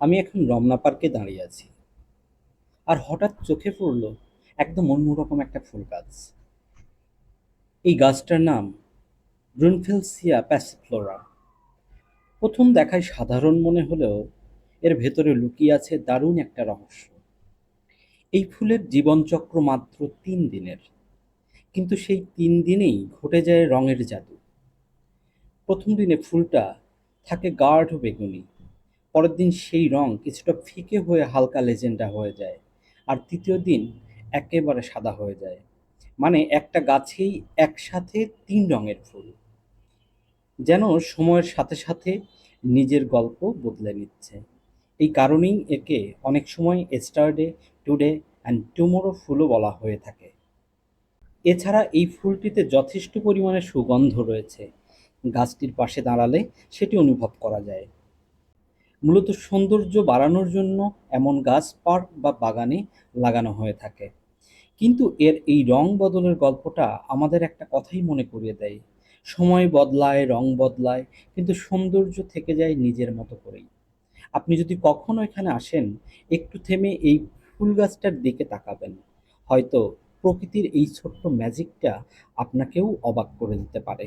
আমি এখন রমনা পার্কে দাঁড়িয়ে আছি। আর হঠাৎ চোখে পড়ল একদম অন্যরকম একটা ফুল গাছ। এই গাছটার নাম ব্রুনফেলসিয়া প্যাসিফ্লোরা। প্রথম দেখায় সাধারণ মনে হলেও এর ভেতরে লুকিয়ে আছে দারুণ একটা রহস্য। এই ফুলের জীবনচক্র মাত্র 3 দিনের, কিন্তু সেই 3 দিনেই ঘটে যায় রঙের জাদু। প্রথম দিনে ফুলটা থাকে গাঢ় বেগুনি, পরের দিন সেই রং কিছুটা ফিকে হয়ে হালকা লেজেন্ডা হয়ে যায়, আর তৃতীয় দিন একেবারে সাদা হয়ে যায়। মানে একটা গাছেই একসাথে 3 রঙের ফুল, যেন সময়ের সাথে সাথে নিজের গল্প বদলে নিচ্ছে। এই কারণেই একে অনেক সময় এস্টারডে, টুডে অ্যান্ড টুমোরো ফুলও বলা হয়ে থাকে। এছাড়া এই ফুলটিতে যথেষ্ট পরিমাণে সুগন্ধ রয়েছে, গাছটির পাশে দাঁড়ালে সেটি অনুভব করা যায়। মূলত সৌন্দর্য বাড়ানোর জন্য এমন গাছ পার্ক বা বাগানে লাগানো হয়ে থাকে। কিন্তু এর এই রং বদলের গল্পটা আমাদের একটা কথাই মনে করিয়ে দেয়। সময় বদলায়, রং বদলায়, কিন্তু সৌন্দর্য থেকে যায় নিজের মতো করেই। আপনি যদি কখনো এখানে আসেন, একটু থেমে এই ফুল গাছটার দিকে তাকাবেন। হয়তো প্রকৃতির এই ছোট্ট ম্যাজিকটা আপনাকেও অবাক করে দিতে পারে।